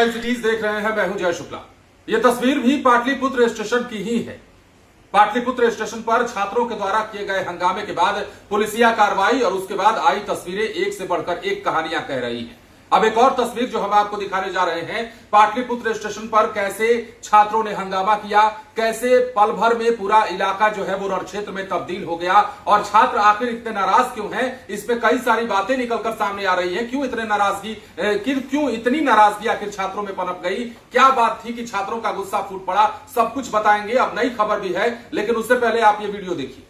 Smile cities देख रहे हैं, मैं हूं जय शुक्ला। यह तस्वीर भी पाटलिपुत्र स्टेशन की ही है। पाटलिपुत्र स्टेशन पर छात्रों के द्वारा किए गए हंगामे के बाद पुलिसिया कार्रवाई और उसके बाद आई तस्वीरें एक से बढ़कर एक कहानियां कह रही हैं। अब एक और तस्वीर जो हम आपको दिखाने जा रहे हैं, पाटलिपुत्र स्टेशन पर कैसे छात्रों ने हंगामा किया, कैसे पल भर में पूरा इलाका जो है वो रण क्षेत्र में तब्दील हो गया और छात्र आखिर इतने नाराज क्यों हैं, इस पे कई सारी बातें निकलकर सामने आ रही हैं। क्यों इतनी नाराजगी आखिर छात्रों में पनप गई, क्या बात थी कि छात्रों का गुस्सा फूट पड़ा, सब कुछ बताएंगे। अब नई खबर भी है, लेकिन उससे पहले आप ये वीडियो देखिए।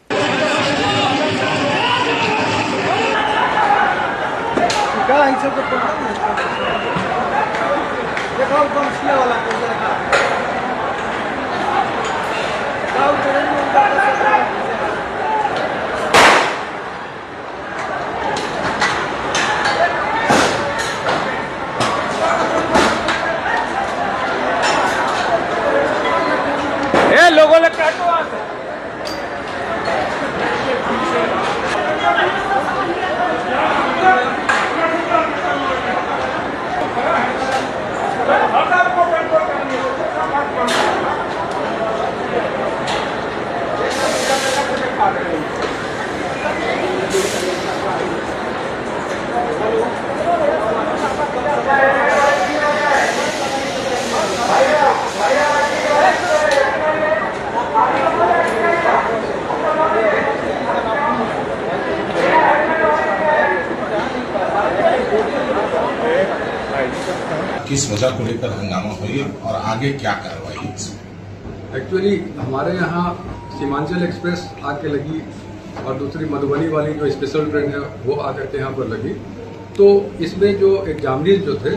लोगों ने काटो किस वजह को लेकर हंगामा हुई और आगे क्या कार्रवाई है इसमें? एक्चुअली हमारे यहाँ सीमांचल एक्सप्रेस आके लगी और दूसरी मधुबनी वाली जो स्पेशल ट्रेन है वो आकर के यहाँ पर लगी। तो इसमें जो एग्जामिनीज जो थे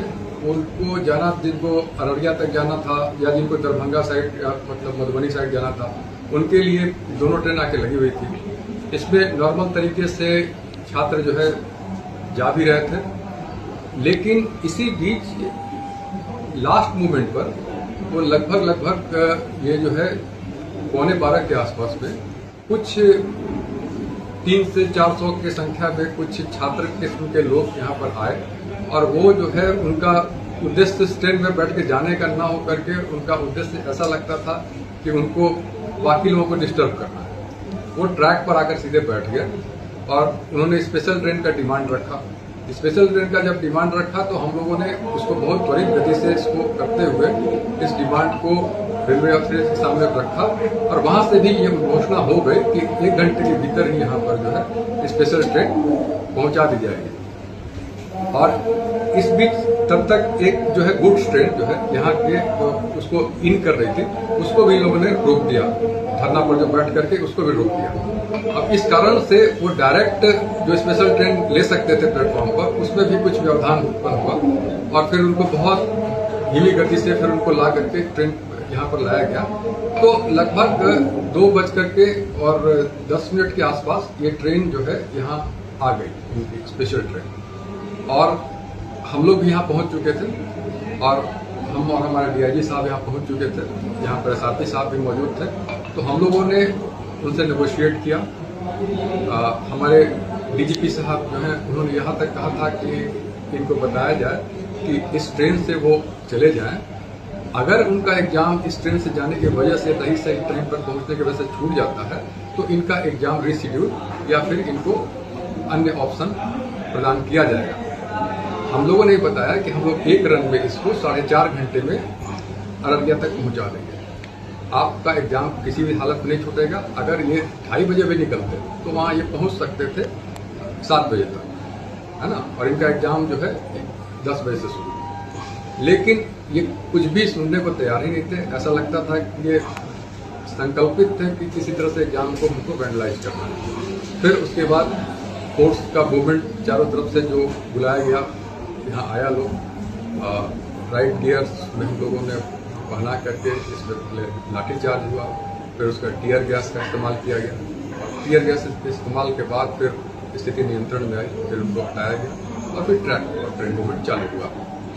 उनको जाना, जिनको अररिया तक जाना था या जिनको दरभंगा साइड या मतलब मधुबनी साइड जाना था, उनके लिए दोनों ट्रेन आके लगी हुई थी। इसमें नॉर्मल तरीके से छात्र जो है जा भी रहे थे, लेकिन इसी बीच लास्ट मोमेंट पर वो लगभग ये जो है 11:15 के आसपास में कुछ 300 से 400 की संख्या में कुछ छात्र किस्म के लोग यहाँ पर आए और वो जो है उनका उद्देश्य इस ट्रेन में बैठ के जाने का ना हो करके उनका उद्देश्य ऐसा लगता था कि उनको बाकी लोगों को डिस्टर्ब करना है। वो ट्रैक पर आकर सीधे बैठ गए और उन्होंने स्पेशल ट्रेन का डिमांड रखा। स्पेशल ट्रेन का जब डिमांड रखा तो हम लोगों ने उसको बहुत त्वरित गति से इसको करते हुए इस डिमांड को रेलवे ऑफिसर के सामने रखा और वहां से भी ये घोषणा हो गई कि 1 घंटे के भीतर ही यहाँ पर जो है स्पेशल ट्रेन पहुंचा दी जाएगी। और इस बीच तब तक एक जो है गुड्स ट्रेन जो है यहाँ के तो उसको इन कर रही थी, उसको भी लोगों ने रोक दिया, धरना पर जो बैठ करके उसको भी रोक दिया। अब इस कारण से वो डायरेक्ट जो स्पेशल ट्रेन ले सकते थे प्लेटफॉर्म पर, उसमें भी कुछ व्यवधान उत्पन्न हुआ और फिर उनको बहुत धीमी गति से फिर उनको ला करके ट्रेन यहाँ पर लाया गया। तो लगभग 2:10 के आसपास ये ट्रेन जो है यहाँ आ गई, स्पेशल ट्रेन, और हम लोग भी यहाँ पहुँच चुके थे और हम और हमारे डीआईजी साहब यहाँ पहुँच चुके थे, यहाँ पर एसआरपी साहब भी मौजूद थे। तो हम लोगों ने उनसे नेगोशिएट किया। हमारे डीजीपी साहब जो हैं उन्होंने यहाँ तक कहा था कि इनको बताया जाए कि इस ट्रेन से वो चले जाएं। अगर उनका एग्जाम इस ट्रेन से जाने की वजह से रही सही ट्रेन पर पहुँचने की वजह से छूट जाता है तो इनका एग्जाम रीशेड्यूल या फिर इनको अन्य ऑप्शन प्रदान किया जाएगा। हम लोगों ने बताया कि हम लोग एक रन में इसको 4.5 घंटे में अररिया तक पहुँचा देंगे। आपका एग्जाम किसी भी हालत में नहीं छूटेगा। अगर ये 2:30 बजे भी निकलते तो वहाँ ये पहुँच सकते थे 7 बजे तक, है ना, और इनका एग्जाम जो है 10 बजे से शुरू। लेकिन ये कुछ भी सुनने को तैयार ही नहीं थे। ऐसा लगता था कि ये संकल्पित थे कि किसी तरह से एग्जाम को हमको वैंडलाइज करना है। फिर उसके बाद फोर्स का मूवमेंट चारों तरफ से जो बुलाया गया, यहाँ आया लोग, राइट गियर्स में हम लोगों ने पहना करके इसमें पहले लाठीचार्ज हुआ, फिर उसका टीयर गैस का इस्तेमाल किया गया और टीयर गैस के इस्तेमाल के बाद फिर स्थिति नियंत्रण में आई, फिर उनको हटाया गया और फिर ट्रैक और ट्रेन मूवमेंट चालू हुआ।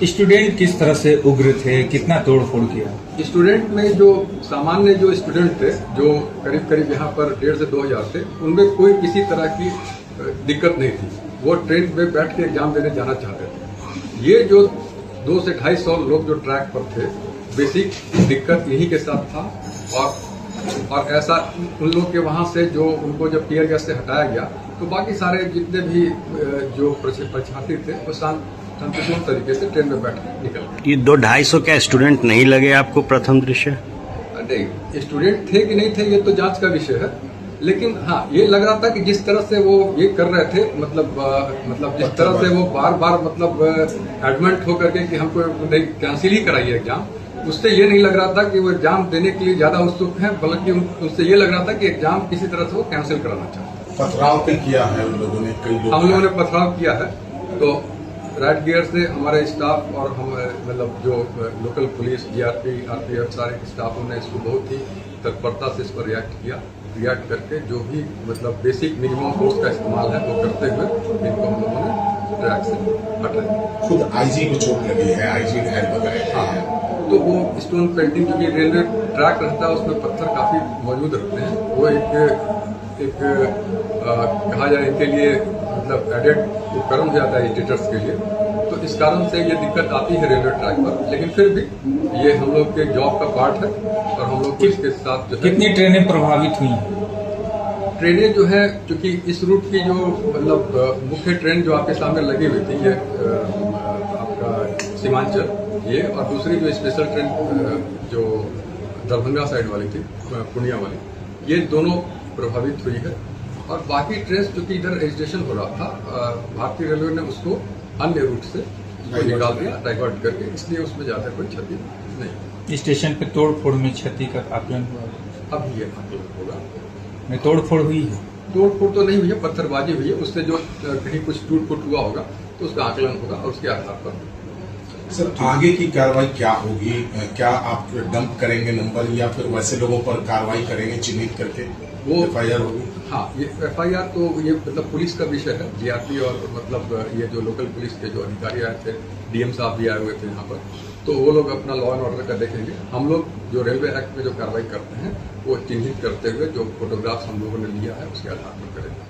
स्टूडेंट किस तरह से उग्र थे, कितना तोड़फोड़ किया? स्टूडेंट में जो सामान्य जो स्टूडेंट थे, जो करीब यहाँ पर 1,500 से 2,000 थे, उनमें कोई किसी तरह की दिक्कत नहीं थी। वो ट्रेन में बैठ के एग्जाम देने जाना चाहते थे। ये जो 200 से 250 लोग जो ट्रैक पर थे, बेसिक दिक्कत यही के साथ था। और ऐसा उन लोग के वहां से जो उनको जब टीयर गैस से हटाया गया तो बाकी सारे जितने भी जो परीक्षार्थी थे वो शांतिपूर्ण तरीके से ट्रेन में बैठ के निकल गए। ये 200-250 क्या स्टूडेंट नहीं लगे आपको प्रथम दृश्य? नहीं, स्टूडेंट थे कि नहीं थे ये तो जांच का विषय है, लेकिन हाँ ये लग रहा था कि जिस तरह से वो ये कर रहे थे, मतलब जिस तरह से वो बार बार मतलब एडमेंट होकर के कि हमको नहीं कैंसिल ही कराइए एग्जाम, उससे ये नहीं लग रहा था कि वो एग्जाम देने के लिए ज्यादा उत्सुक हैं, बल्कि उनसे ये लग रहा था कि एग्जाम किसी तरह से वो कैंसिल कराना चाहते हैं। पथराव भी किया है उन लोगों ने, कई लोग हम लोगों ने पथराव किया है। तो राइट गियर से हमारे स्टाफ और हम मतलब जो लोकल पुलिस, जीआरपी, आरपीएफ सारे स्टाफों ने इसको बहुत ही तत्परता से इस पर रिएक्ट करके जो भी मतलब बेसिक मिनिमम फोर्स का इस्तेमाल है वो करते हुए इनको हम लोगों ने ट्रैक से हटाया। खुद आईजी को चोट लगी है, आईजी घायल वगैरह है। तो वो स्टोन पेल्टिंग, क्योंकि रेलवे ट्रैक रहता है उसमें पत्थर काफी मौजूद रहते हैं, वो एक कहा जाए इनके लिए मतलब एडेड उपकरण हो जाता है एडिटर्स के लिए, तो इस कारण से ये दिक्कत आती है रेलवे ट्रैक पर। लेकिन फिर भी ये हम लोग के जॉब का पार्ट है और हम लोग इसके साथ जो है। कितनी ट्रेनें प्रभावित हुई? ट्रेनें जो है क्योंकि इस रूट की जो मतलब मुख्य ट्रेन जो आपके सामने लगी हुई थी ये आपका सीमांचल ये, और दूसरी जो स्पेशल ट्रेन जो दरभंगा साइड वाली थी, पूर्णिया वाली, ये दोनों प्रभावित हुई है। और बाकी ट्रेन चूंकि इधर रजिस्ट्रेशन हो रहा था, भारतीय रेलवे ने उसको अन्य रूट से निकाल दिया डाइवर्ट करके, इसलिए उसमें ज्यादा कोई क्षति नहीं। स्टेशन पे तोड़ फोड़ में क्षति का आकलन हुआ? अब ये आकलन होगा। में तोड़ फोड़ हुई है? तोड़ फोड़ तो नहीं हुई है, पत्थरबाजी हुई है, उससे जो कहीं कुछ टूट फूट हुआ होगा तो उसका आकलन होगा और उसके आधार पर। सर आगे की कार्रवाई क्या होगी? क्या आप डंप करेंगे नंबर या फिर वैसे लोगों पर कार्रवाई करेंगे चिन्हित करके वो एफआईआर होगी? हाँ, ये एफआईआर तो ये मतलब पुलिस का विषय है, जीआरपी और मतलब ये जो लोकल पुलिस के जो अधिकारी आए थे, डीएम साहब भी आए हुए थे यहाँ पर, तो वो लोग अपना लॉ एंड ऑर्डर का देखेंगे। हम लोग जो रेलवे एक्ट में जो कार्रवाई करते हैं वो चिन्हित करते हुए जो फोटोग्राफ्स हम लोगों ने लिया है उसके आधार पर करेंगे।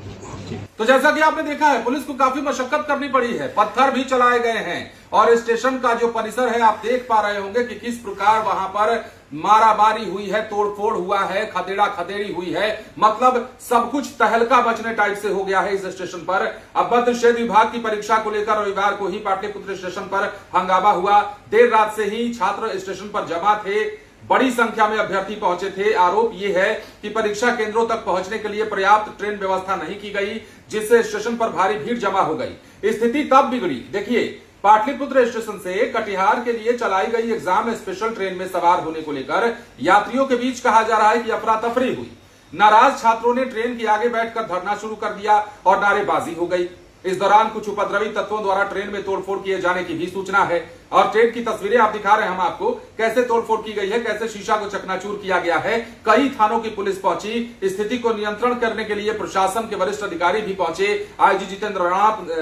तो जैसा कि आपने देखा है, पुलिस को काफी मशक्कत करनी पड़ी है, पत्थर भी चलाए गए हैं और स्टेशन का जो परिसर है आप देख पा रहे होंगे कि किस प्रकार वहां पर मारामारी हुई है, तोड़फोड़ हुआ है, खदेड़ा खदेड़ी हुई है, मतलब सब कुछ तहलका मचने टाइप से हो गया है इस स्टेशन पर। अब मध्य निषेध विभाग की परीक्षा को लेकर रविवार को ही पाटलिपुत्र स्टेशन पर हंगामा हुआ। देर रात से ही छात्र स्टेशन पर जमा थे, बड़ी संख्या में अभ्यर्थी पहुंचे थे। आरोप यह है कि परीक्षा केंद्रों तक पहुंचने के लिए पर्याप्त ट्रेन व्यवस्था नहीं की गई, जिससे स्टेशन पर भारी भीड़ जमा हो गई। स्थिति तब बिगड़ी, देखिए पाटलिपुत्र स्टेशन से कटिहार के लिए चलाई गई एग्जाम स्पेशल ट्रेन में सवार होने को लेकर यात्रियों के बीच कहा जा रहा है कि अफरा तफरी हुई। नाराज छात्रों ने ट्रेन के आगे बैठकर धरना शुरू कर दिया और नारेबाजी हो गई। इस दौरान कुछ उपद्रवी तत्वों द्वारा ट्रेन में तोड़फोड़ किए जाने की भी सूचना है और ट्रेन की तस्वीरें आप दिखा रहे हैं हम आपको, कैसे तोड़फोड़ की गई है, कैसे शीशा को चकनाचूर किया गया है। कई थानों की पुलिस पहुंची, स्थिति को नियंत्रण करने के लिए प्रशासन के वरिष्ठ अधिकारी भी पहुंचे। आईजी जितेंद्र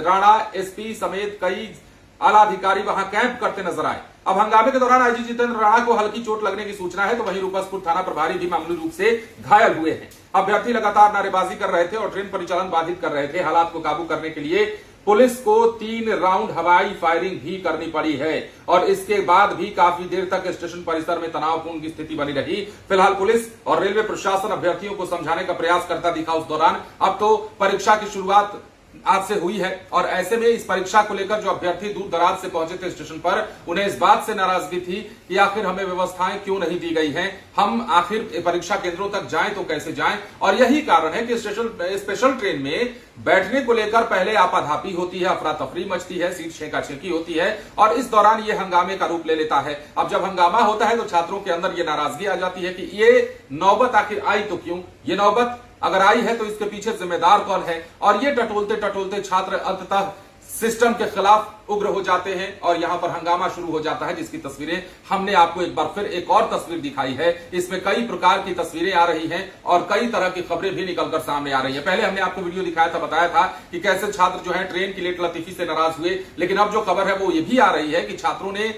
राणा, एसपी समेत कई आला अधिकारी वहां कैंप करते नजर आए। अब हंगामे के दौरान आईजी जितेंद्र राणा को हल्की चोट लगने की सूचना है, तो वहीं रूपसपुर थाना प्रभारी भी मामूली रूप से घायल हुए हैं। अभ्यर्थी लगातार नारेबाजी कर रहे थे और ट्रेन परिचालन बाधित कर रहे थे। हालात को काबू करने के लिए पुलिस को 3 राउंड हवाई फायरिंग भी करनी पड़ी है और इसके बाद भी काफी देर तक स्टेशन परिसर में तनावपूर्ण की स्थिति बनी रही। फिलहाल पुलिस और रेलवे प्रशासन अभ्यर्थियों को समझाने का प्रयास करता दिखा उस दौरान। अब तो परीक्षा की शुरुआत आज से हुई है और ऐसे में इस परीक्षा को लेकर जो अभ्यर्थी दूर दराज से पहुंचे थे स्टेशन पर, उन्हें इस बात से नाराजगी थी कि आखिर हमें व्यवस्थाएं क्यों नहीं दी गई हैं, हम आखिर परीक्षा केंद्रों तक जाएं तो कैसे जाएं। और यही कारण है कि स्पेशल ट्रेन में बैठने को लेकर पहले आपाधापी होती है, अफरा तफरी मचती है, सीट छेंकाछेंकी होती है और इस दौरान ये हंगामे का रूप ले लेता है। अब जब हंगामा होता है तो छात्रों के अंदर ये नाराजगी आ जाती है कि ये नौबत आखिर आई तो क्यों, ये नौबत अगर आई है तो इसके पीछे जिम्मेदार कौन है। और ये टटोलते टटोलते छात्र अंततः सिस्टम के खिलाफ उग्र हो जाते हैं और यहां पर हंगामा शुरू हो जाता है, जिसकी तस्वीरें हमने आपको एक बार फिर एक और तस्वीर दिखाई है। इसमें कई प्रकार की तस्वीरें आ रही हैं और कई तरह की खबरें भी निकलकर सामने आ रही है। पहले हमने आपको वीडियो दिखाया था, बताया था कि कैसे छात्र जो है ट्रेन की लेट लतीफी से नाराज हुए, लेकिन अब जो खबर है वो ये भी आ रही है कि छात्रों ने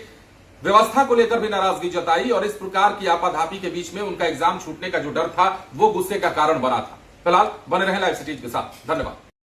व्यवस्था को लेकर भी नाराजगी जताई और इस प्रकार की आपाधापी के बीच में उनका एग्जाम छूटने का जो डर था वो गुस्से का कारण बना था। फिलहाल बने रहें लाइव सिटीज के साथ। धन्यवाद।